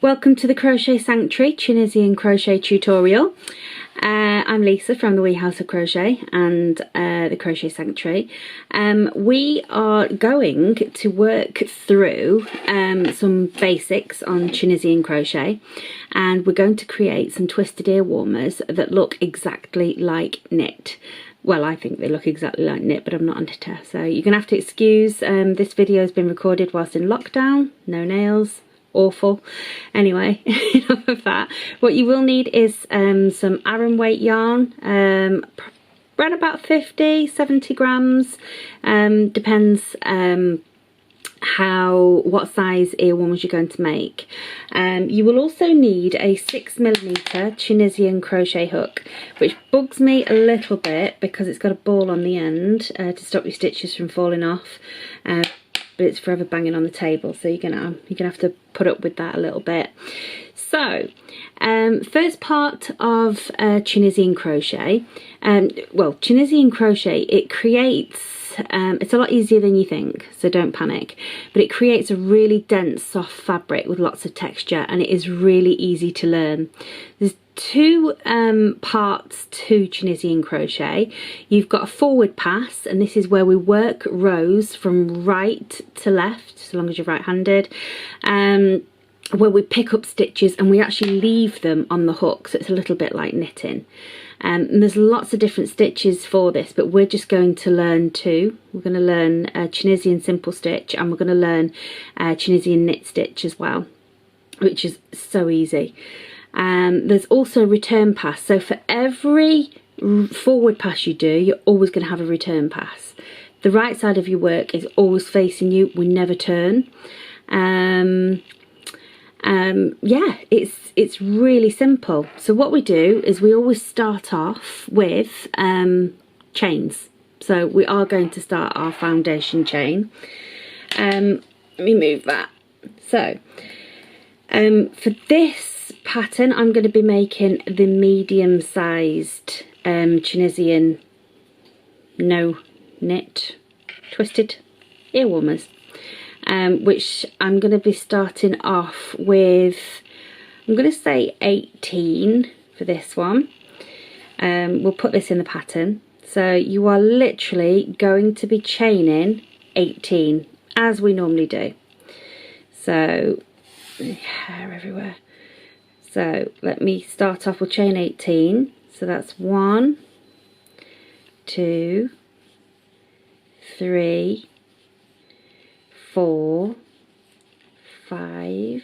Welcome to the Crochet Sanctuary Tunisian Crochet tutorial. I'm Lisa from the Wee House of Crochet and the Crochet Sanctuary. We are going to work through some basics on Tunisian crochet, and we're going to create some twisted ear warmers that look exactly like knit. Well, I think they look exactly like knit, but I'm not a knitter, so you're going to have to excuse this video has been recorded whilst in lockdown. No nails. Awful. Anyway, enough of that. What you will need is some Aran weight yarn, around about 50-70 grams, depends what size ear warmers you're going to make. You will also need a 6mm Tunisian crochet hook, which bugs me a little bit because it's got a ball on the end to stop your stitches from falling off. But it's forever banging on the table, so you're gonna have to put up with that a little bit. So first part of Tunisian crochet, Tunisian crochet, it creates it's a lot easier than you think, so don't panic, but it creates a really dense soft fabric with lots of texture, and it is really easy to learn. There's two parts to Tunisian crochet. You've got a forward pass, and this is where we work rows from right to left, so long as you're right-handed, where we pick up stitches and we actually leave them on the hook, so it's a little bit like knitting. And there's lots of different stitches for this, but we're just going to learn two. We're going to learn Tunisian simple stitch, and we're going to learn Tunisian knit stitch as well, which is so easy. There's also a return pass, so for every forward pass you do, you're always going to have a return pass. The right side of your work is always facing you, we never turn. Yeah, it's really simple. So what we do is we always start off with chains. So we are going to start our foundation chain. Let me move that. So for this pattern, I'm going to be making the medium-sized Tunisian no knit twisted ear warmers, which I'm going to be starting off with, I'm going to say 18 for this one. We'll put this in the pattern. So you are literally going to be chaining 18 as we normally do. So hair everywhere. So let me start off with chain 18. So that's 1, 2, 3, 4, 5,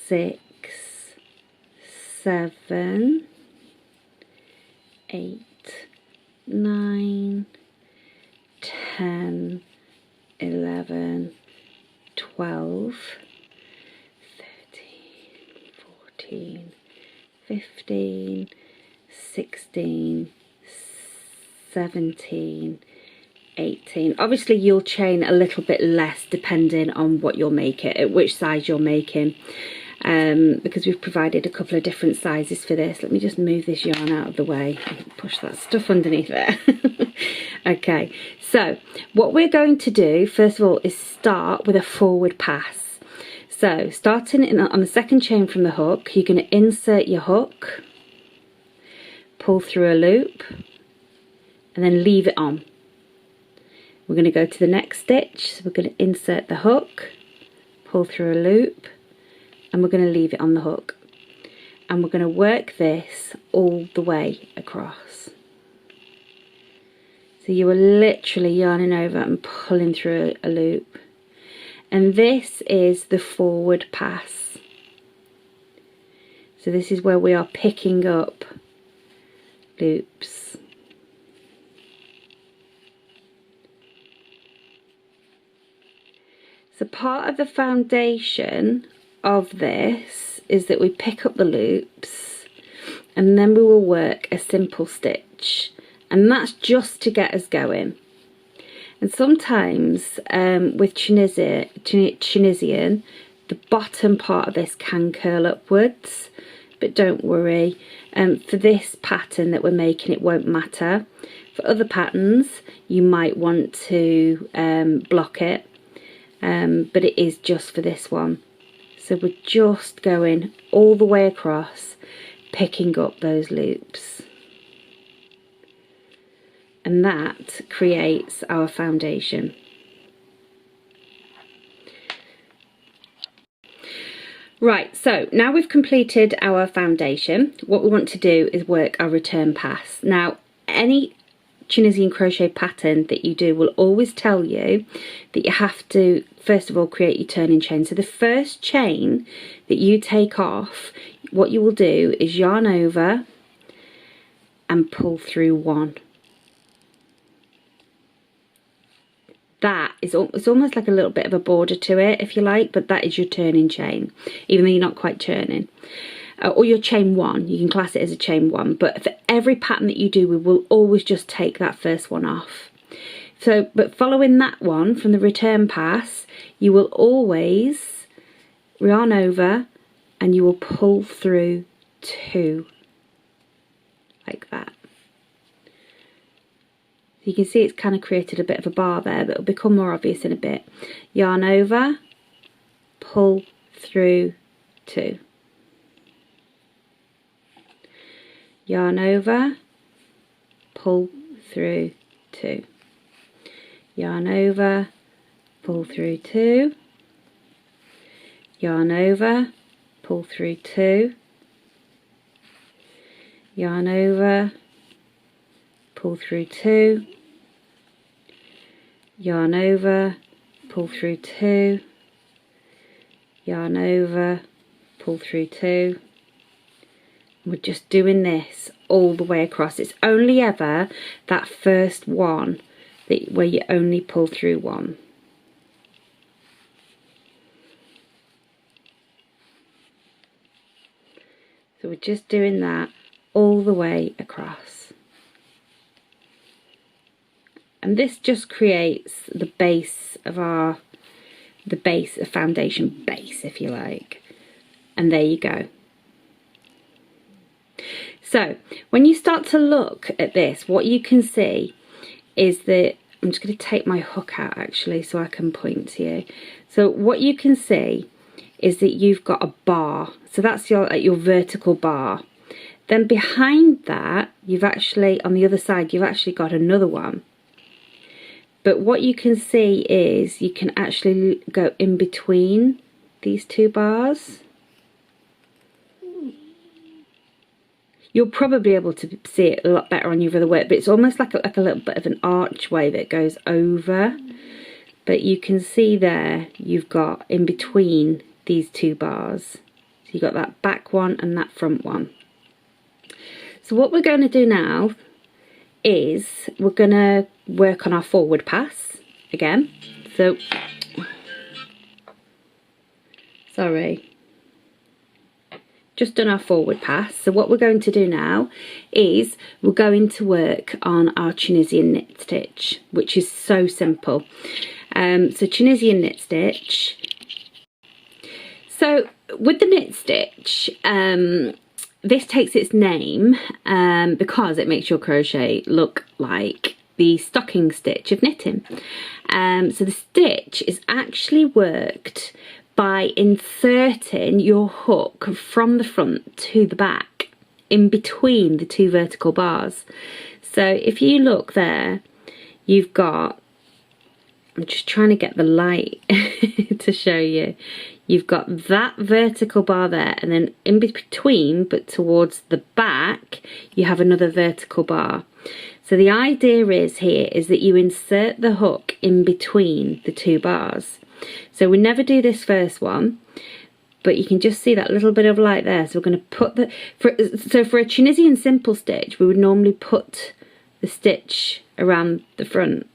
6, 7, 8, 9, 10, 11, 12, 13, 14, 15, 16, 17, 18. Obviously you'll chain a little bit less depending on what you'll make it, at which size you're making, because we've provided a couple of different sizes for this. Let me just move this yarn out of the way and push that stuff underneath there. Okay, so what we're going to do first of all is start with a forward pass. So starting on the second chain from the hook, you're going to insert your hook, pull through a loop, and then leave it on. We're going to go to the next stitch, so we're going to insert the hook, pull through a loop, and we're going to leave it on the hook. And we're going to work this all the way across. So you are literally yarning over and pulling through a loop. And this is the forward pass. So this is where we are picking up loops. So part of the foundation of this is that we pick up the loops and then we will work a simple stitch, and that's just to get us going. And sometimes with Tunisian, the bottom part of this can curl upwards, but don't worry, for this pattern that we're making it won't matter. For other patterns you might want to block it, but it is just for this one. So we're just going all the way across, picking up those loops. And that creates our foundation. Right, so now we've completed our foundation, what we want to do is work our return pass. Now, any Tunisian crochet pattern that you do will always tell you that you have to, first of all, create your turning chain. So the first chain that you take off, what you will do is yarn over and pull through one. That is, it's almost like a little bit of a border to it, if you like, but that is your turning chain, even though you're not quite turning. Or your chain one, you can class it as a chain one, but for every pattern that you do, we will always just take that first one off. So, but following that one from the return pass, you will always yarn over and you will pull through two, like that. You can see it's kind of created a bit of a bar there, but it'll become more obvious in a bit. Yarn over, pull through two. Yarn over, pull through two. Yarn over, pull through two. Yarn over, pull through two. Yarn over, pull through two. Yarn over, pull through two. Yarn over, pull through two. We're just doing this all the way across. It's only ever that first one where you only pull through one. So we're just doing that all the way across. And this just creates the base of a foundation base, if you like. And there you go. So when you start to look at this, what you can see is that, I'm just going to take my hook out actually so I can point to you. So what you can see is that you've got a bar. So that's your vertical bar. Then behind that, you've actually, on the other side, you've actually got another one. But what you can see is you can actually go in between these two bars. You'll probably be able to see it a lot better on your other work, but it's almost like a little bit of an archway that goes over. But you can see there, you've got in between these two bars. So you've got that back one and that front one. So what we're going to do now is we're going to work on our forward pass again. So, sorry. Just done our forward pass. So what we're going to do now is we're going to work on our Tunisian knit stitch, which is so simple. So Tunisian knit stitch. So with the knit stitch, this takes its name because it makes your crochet look like the stocking stitch of knitting. So the stitch is actually worked by inserting your hook from the front to the back in between the two vertical bars. So if you look there, you've got, I'm just trying to get the light to show you, you've got that vertical bar there, and then in between but towards the back you have another vertical bar. So the idea is here is that you insert the hook in between the two bars. So we never do this first one, but you can just see that little bit of light there. So we're going to put for a Tunisian simple stitch, we would normally put the stitch around the front,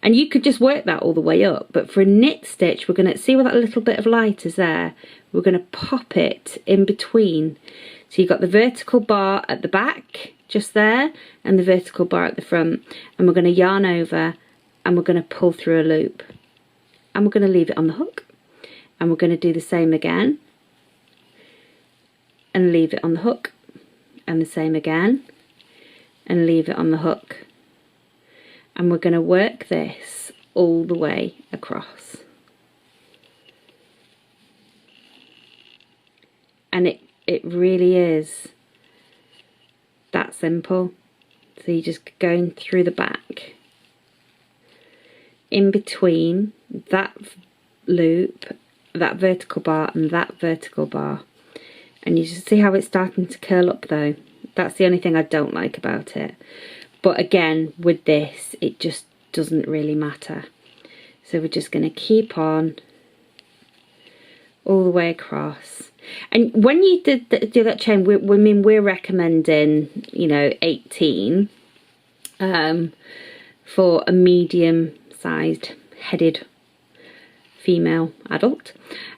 and you could just work that all the way up. But for a knit stitch, we're going to see where that little bit of light is there. We're going to pop it in between. So you've got the vertical bar at the back, just there, and the vertical bar at the front, and we're going to yarn over and we're going to pull through a loop. And we're going to leave it on the hook, and we're going to do the same again and leave it on the hook, and the same again and leave it on the hook, and we're going to work this all the way across. and it really is that simple. So you're just going through the back, in between that loop, that vertical bar and that vertical bar, and you just see how it's starting to curl up though. That's the only thing I don't like about it, but again with this it just doesn't really matter. So we're just going to keep on all the way across. And when you do that chain, we're recommending, you know, 18 for a medium sized headed female adult,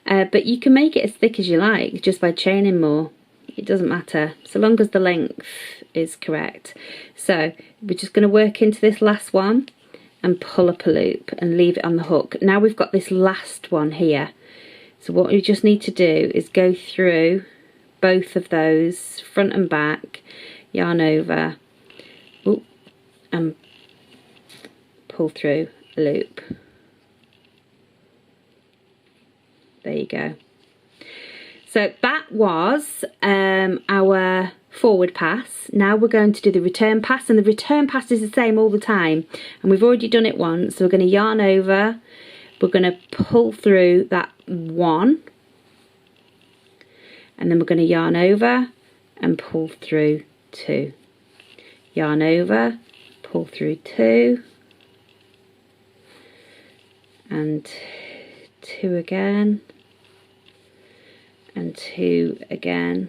but you can make it as thick as you like just by chaining more. It doesn't matter so long as the length is correct. So we're just going to work into this last one and pull up a loop and leave it on the hook. Now we've got this last one here, so what we just need to do is go through both of those, front and back, yarn over, and pull through a loop. There you go. So that was our forward pass. Now we're going to do the return pass, and the return pass is the same all the time, and we've already done it once. So we're going to yarn over, we're going to pull through that one, and then we're going to yarn over and pull through two, yarn over, pull through two, and two again, and two again,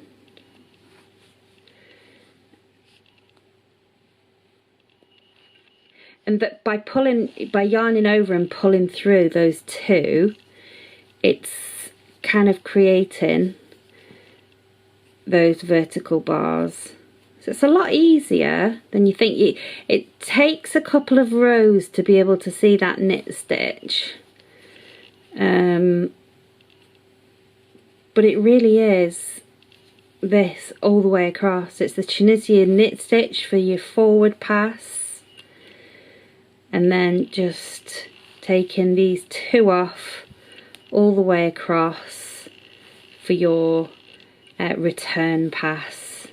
and that by yarning over and pulling through those two, it's kind of creating those vertical bars. So it's a lot easier than you think. It takes a couple of rows to be able to see that knit stitch, but it really is this all the way across. It's the Tunisian knit stitch for your forward pass, and then just taking these two off all the way across for your return pass.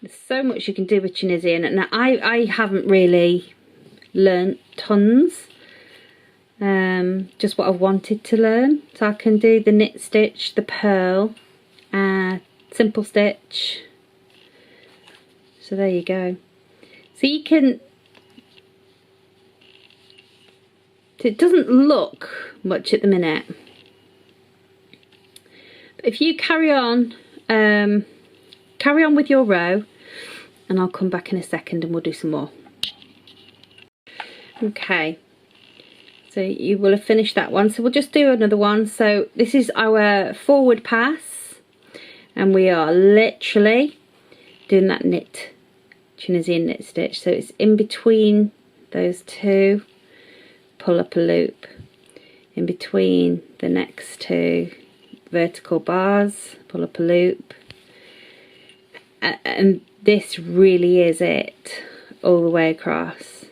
There's so much you can do with Tunisian, and I haven't really learnt tons, just what I wanted to learn. So I can do the knit stitch, the purl, simple stitch. So there you go. So you can, it doesn't look much at the minute, but if you carry on with your row, and I'll come back in a second and we'll do some more. Okay, so you will have finished that one, so we'll just do another one. So this is our forward pass, and we are literally doing that knit, Tunisian knit stitch. So it's in between those two, pull up a loop, in between the next two vertical bars, pull up a loop, and this really is it all the way across.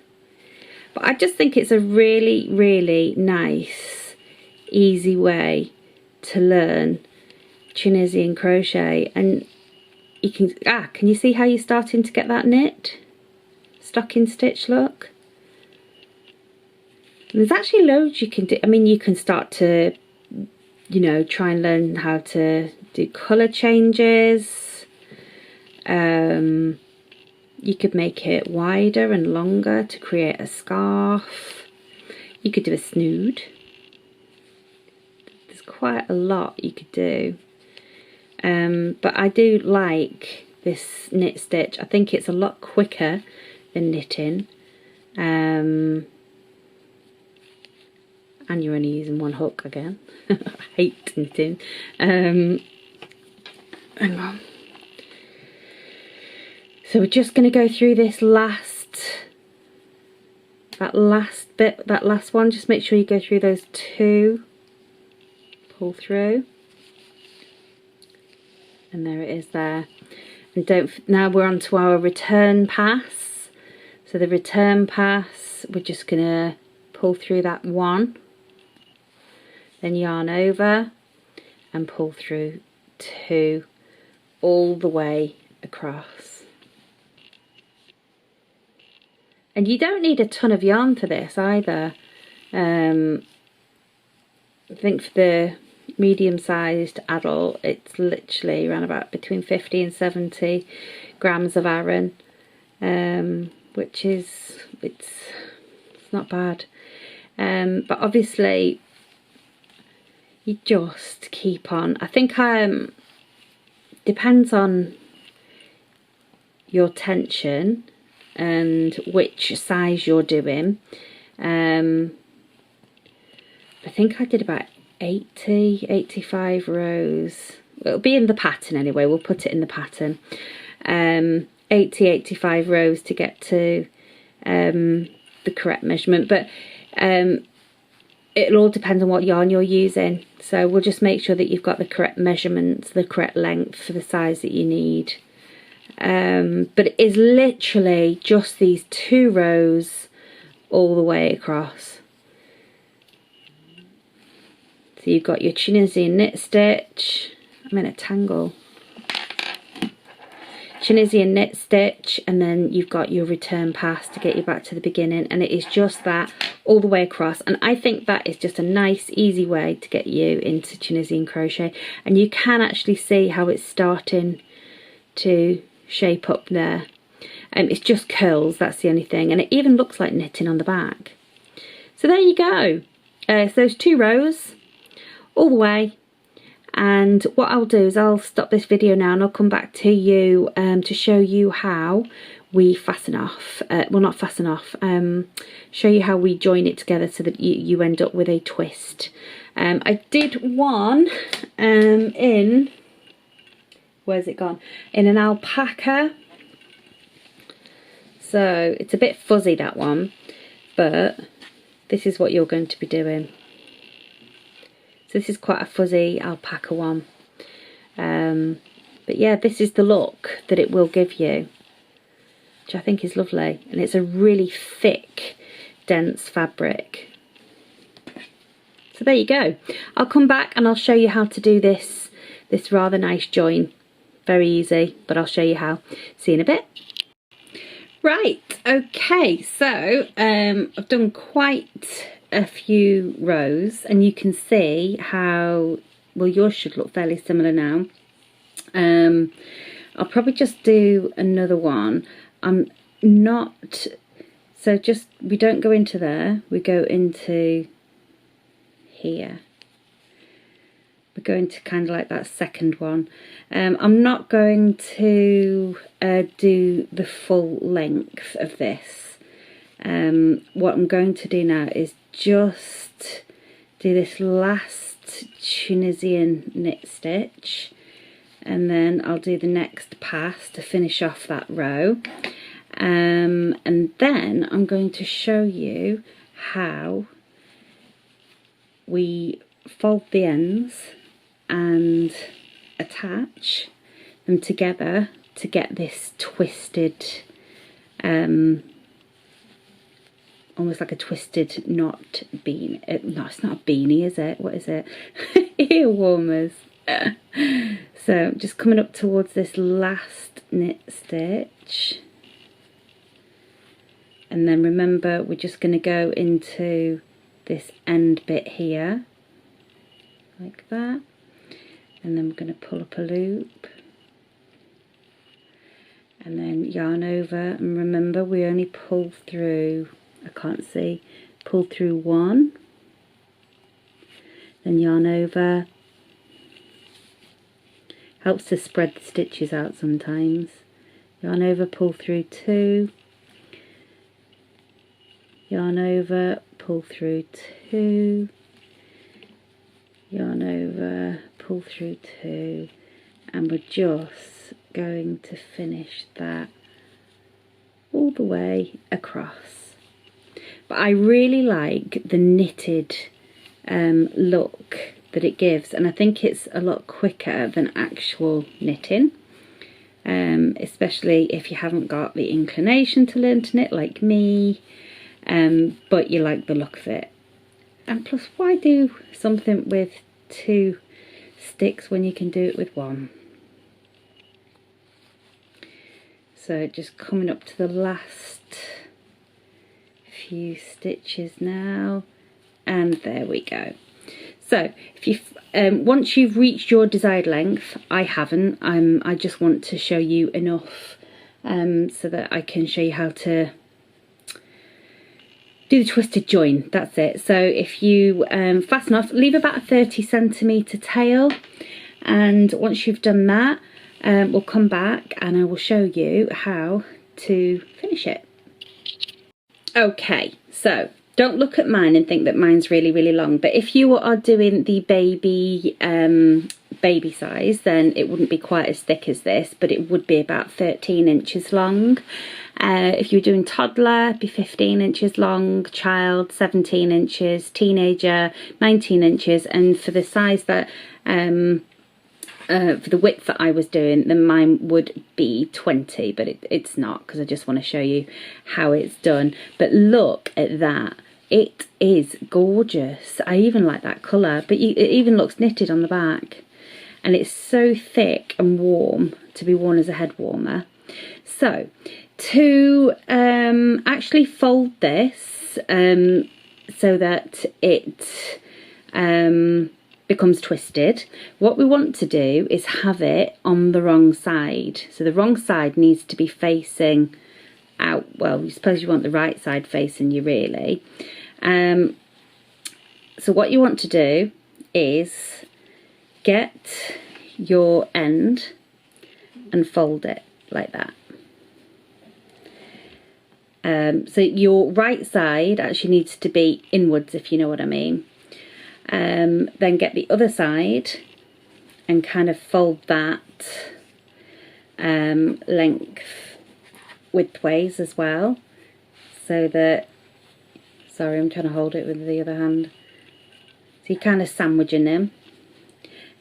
But I just think it's a really, really nice, easy way to learn Tunisian crochet. And you can you see how you're starting to get that knit stocking stitch look? And there's actually loads you can do. I mean, you can start to, you know, try and learn how to do colour changes. You could make it wider and longer to create a scarf. You could do a snood. There's quite a lot you could do. But I do like this knit stitch. I think it's a lot quicker than knitting. And you're only using one hook again. I hate knitting. Hang on. So we're just going to go through this that last bit, that last one. Just make sure you go through those two, pull through, and there it is there. And now we're on to our return pass. So the return pass, we're just going to pull through that 1, then yarn over and pull through 2 all the way across. And you don't need a ton of yarn for this either. I think for the medium-sized adult, it's literally around about between 50 and 70 grams of Aran, which is it's not bad. But obviously, you just keep on. I think depends on your tension and which size you're doing. I think I did about 85 rows. It'll be in the pattern anyway, we'll put it in the pattern. 85 rows to get to the correct measurement, but it'll all depend on what yarn you're using, so we'll just make sure that you've got the correct measurements, the correct length for the size that you need. But it is literally just these 2 rows all the way across. So you've got your Tunisian knit stitch, I'm in a tangle, Tunisian knit stitch, and then you've got your return pass to get you back to the beginning, and it is just that all the way across. And I think that is just a nice easy way to get you into Tunisian crochet, and you can actually see how it's starting to shape up there. It's just curls, that's the only thing, and it even looks like knitting on the back. So there you go. So those 2 rows all the way. And what I'll do is I'll stop this video now and I'll come back to you to show you how we fasten off, well not fasten off, show you how we join it together so that you end up with a twist. I did one in, where's it gone, in an alpaca, so it's a bit fuzzy, that one, but this is what you're going to be doing. So this is quite a fuzzy alpaca one. But yeah, this is the look that it will give you, which I think is lovely. And it's a really thick, dense fabric. So there you go. I'll come back and I'll show you how to do this rather nice join. Very easy, but I'll show you how. See you in a bit. Right, okay, so I've done quite a few rows, and you can see how, well, yours should look fairly similar now. I'll probably just do another one. I'm not, so just, we don't go into there, we go into here. We're going to kind of like that second one. I'm not going to do the full length of this. What I'm going to do now is just do this last Tunisian knit stitch, and then I'll do the next pass to finish off that row, and then I'm going to show you how we fold the ends and attach them together to get this twisted, almost like a twisted knot bean. No, it's not a beanie, is it? What is it? Ear warmers. So just coming up towards this last knit stitch, and then remember we're just going to go into this end bit here like that, and then we're going to pull up a loop and then yarn over, and remember we only pull through, I can't see, pull through 1, then yarn over. Helps to spread the stitches out sometimes. Yarn over, pull through 2, yarn over, pull through 2, yarn over, pull through 2, and we're just going to finish that all the way across. But I really like the knitted look that it gives, and I think it's a lot quicker than actual knitting, especially if you haven't got the inclination to learn to knit like me. but you like the look of it. And plus, why do something with 2 sticks when you can do it with 1? So just coming up to the last few stitches now, and there we go. So if you once you've reached your desired length, I haven't, I just want to show you enough so that I can show you how to do the twisted join. That's it. So if you fasten off, leave about a 30cm tail, and once you've done that, we'll come back and I will show you how to finish it. Okay, so don't look at mine and think that mine's really, really long, but if you are doing the baby baby size, then it wouldn't be quite as thick as this, but it would be about 13 inches long. If you're doing toddler, it'd be 15 inches long, child 17 inches, teenager 19 inches, and for the size that for the width that I was doing, then mine would be 20, but it's not, because I just want to show you how it's done. But look at that. It is gorgeous. I even like that colour, but it even looks knitted on the back. And it's so thick and warm to be worn as a head warmer. So, to actually fold this so that it becomes twisted, what we want to do is have it on the wrong side. So the wrong side needs to be facing out. Well, you suppose you want the right side facing you, really. So what you want to do is get your end and fold it like that. So your right side actually needs to be inwards, if you know what I mean. Then get the other side and kind of fold that length widthways as well, so that, sorry, I'm trying to hold it with the other hand. So you're kind of sandwiching them.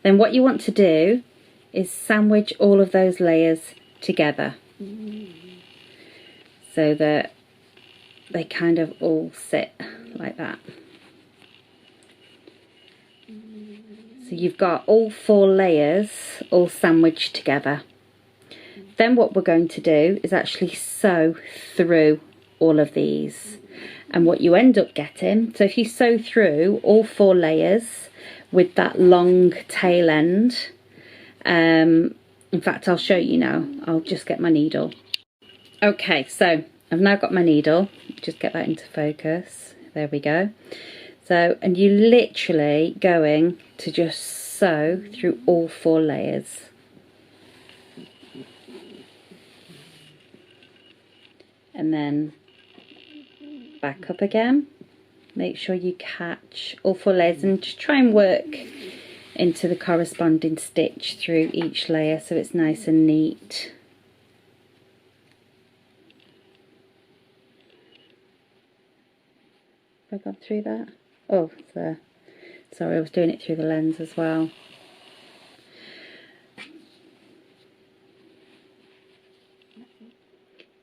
Then what you want to do is sandwich all of those layers together so that they kind of all sit like that. So you've got all 4 layers all sandwiched together. Then what we're going to do is actually sew through all of these. And what you end up getting, so if you sew through all 4 layers with that long tail end, in fact I'll show you now, I'll just get my needle. Okay, so I've now got my needle, just get that into focus, there we go. So, and you're literally going to just sew through all 4 layers. And then back up again. Make sure you catch all 4 layers and just try and work into the corresponding stitch through each layer so it's nice and neat. Have I gone through that? Oh, there. Sorry, I was doing it through the lens as well.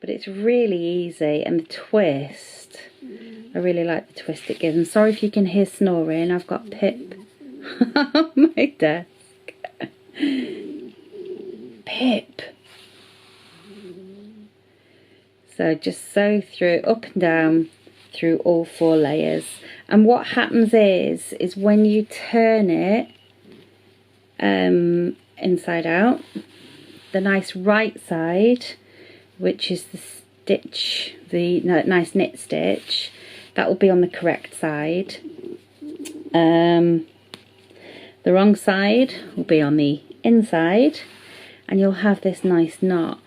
But it's really easy, and the twist, I really like the twist it gives. I'm sorry if you can hear snoring, I've got Pip on my desk. Pip! So just sew through, up and down, through all 4 layers. And what happens is when you turn it inside out, the nice right side, which is the stitch, the nice knit stitch, that will be on the correct side. The wrong side will be on the inside, and you'll have this nice knot.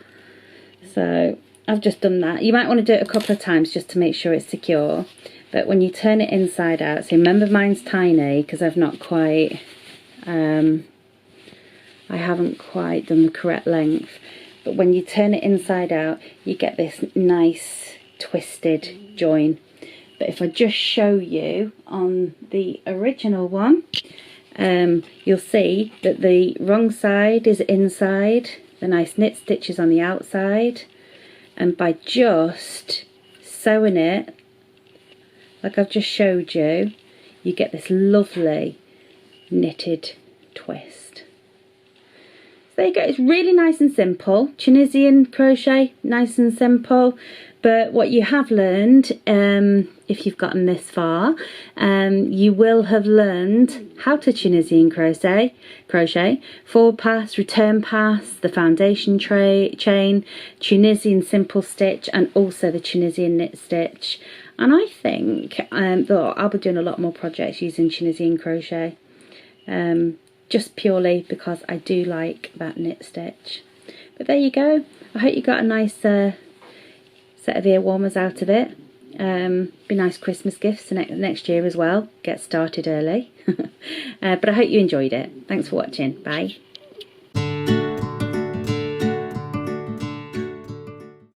So I've just done that. You might want to do it a couple of times just to make sure it's secure. But when you turn it inside out, so remember mine's tiny because I've not quite, I haven't quite done the correct length. But when you turn it inside out, you get this nice twisted join. But if I just show you on the original one, you'll see that the wrong side is inside, the nice knit stitch is on the outside, and by just sewing it like I've just showed you, you get this lovely knitted twist. So there you go, it's really nice and simple. Tunisian crochet, nice and simple. But what you have learned, if you've gotten this far, you will have learned how to Tunisian crochet, forward pass, return pass, the foundation chain, Tunisian simple stitch, and also the Tunisian knit stitch. And I think I'll be doing a lot more projects using Tunisian crochet, just purely because I do like that knit stitch. But there you go. I hope you got a nice set of ear warmers out of it. Be nice Christmas gifts next year as well. Get started early. But I hope you enjoyed it. Thanks for watching. Bye.